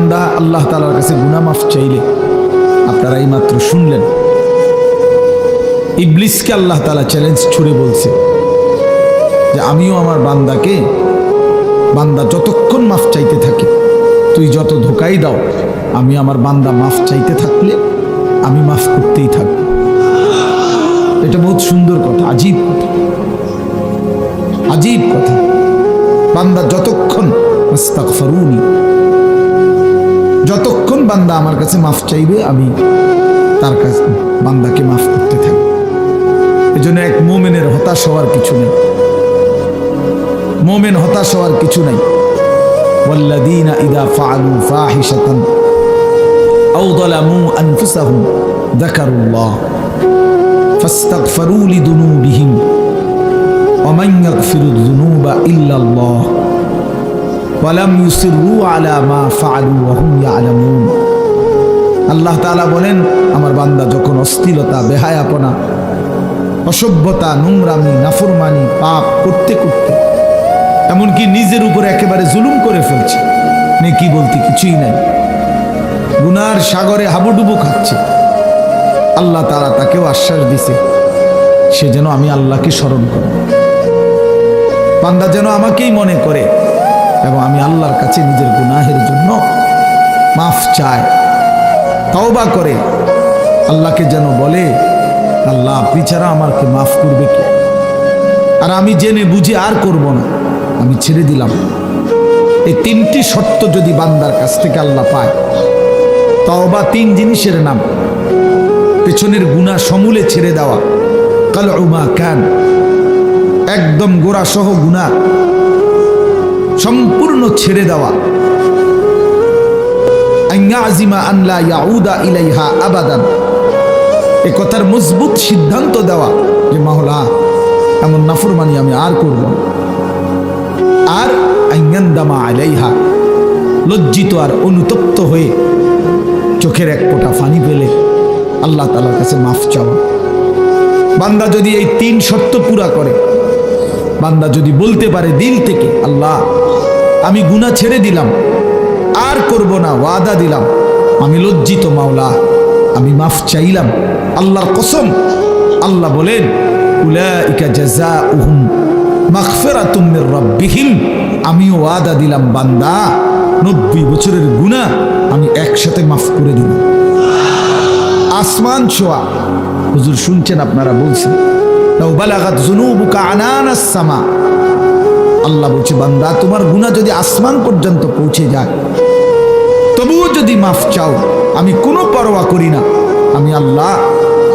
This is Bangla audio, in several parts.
বান্দা আল্লাহ তাআলার কাছে গুনাহ মাফ চাইলে, আপনারা এই মাত্র শুনলেন, ইবলিসকে আল্লাহ তাআলা চ্যালেঞ্জ ছুড়ে বলছে যে আমিও আমার বান্দাকে, বান্দা যতক্ষণ মাফ চাইতে থাকে, তুই যত ধোকাই দাও, আমি আমার বান্দা মাফ চাইতে থাকলে আমি মাফ করতেই থাকবো। এটা বহুত সুন্দর কথা, আজীব কথা, আজীব কথা। বান্দা যতক্ষণ আস্তাগফিরুনি, যতক্ষণ বান্দা আমার কাছে মাফ চাইবে, আমি তার কাছে বান্দাকে মাফ করতে থাকি। এই জন্য এক মুমিনের হতাশ হওয়ার কিছু নেই, মুমিন হতাশ হওয়ার কিছু নাই। ওয়াল্লাযীনা ইযা ফাআলু ফাহিশাতান আও যালামু আনফুসাহুম যাকারুল্লাহ ফাস্তাগফিরু লিযুনুবিহিম ওয়া মান ইয়াগফিরুয যুনুবা ইল্লাল্লাহ ওয়া লাম ইউসিররু আলা মা ফাআলু ওয়া হুম ইয়ালামুন। আল্লাহ তাআলা বলেন, আমার বান্দা যখন অশ্লীলতা, বেহায়াপনা, অসভ্যতা, নোংরামি, নাফরমানি, পাপ করতে করতে এমনকি নিজের উপর একেবারে জুলুম করে ফেলছে, নেকি বলতে কিছুই নাই, গুনার সাগরে হাবুডুবু খাচ্ছে, আল্লাহ তাআলা তাকেও আশ্বাস দিছে সে যেন আমি আল্লাহকে স্মরণ করে, বান্দা যেন আমাকেই মনে করে এবং আমি আল্লাহর কাছে নিজের গুনাহের জন্য মাফ চায়, তওবা করে, আল্লাহকে যেন বলে, আল্লাহ আপনি ছাড়া আমাকে মাফ করবে কে? আর আমি জেনে বুঝে আর করব না, আমি ছেড়ে দিলাম। এই তিনটি শর্ত যদি বান্দার কাছ থেকে আল্লাহ পায়, তওবা তিন জিনিসের নাম। পেছনের গুনাহ সমূলে ছেড়ে দেওয়া, কালউ মা কান, একদম গোড়া সহ গুনাহ সম্পূর্ণ ছেড়ে দেওয়া, আইয়াজিমা আন লা ইয়াউদা ইলাইহা আবাদান, এই কথার মজবুত সিদ্ধান্ত দেওয়া যে মাওলা এমন নাফরমানি আমি আর করব না। আর আইয়ান্দামা আলাইহা, লজ্জিত আর অনুতপ্ত হয়ে চোখের এক ফোঁটা পানি ফেলে আল্লাহ তাআলার কাছে মাফ চাওয়া। বান্দা যদি এই তিন শর্ত পুরা করে, বান্দা যদি বলতে পারে দিল থেকে, আল্লাহ আমি গুনাহ ছেড়ে দিলাম, আর করব না, ওয়াদা দিলাম, আমি লজ্জিত মাওলা, আমি মাফ চাইলাম, আল্লাহর কসম, আল্লাহ বলেন উলাইকা জাযাউহুম মাগফিরাতুম মির রাব্বিহিম, আমিও ওয়াদা দিলাম বান্দা 90 বছরের গুনাহ আমি একসাথে মাফ করে দিব। আসমান ছোঁয়া, হুজুর শুনছেন, আপনারা বলছেন লাউ বালাগাত যুনুবুকা আনানাস সামা, আল্লাহ বলছে বান্দা তোমার গুনাহ যদি আসমান পর্যন্ত পৌঁছে যায়, তবুও যদি মাফ চাও, আমি কোনো পরোয়া করি না, আমি আল্লাহ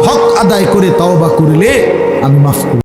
হক আদায় করে তওবা করলে আমি মাফ করি।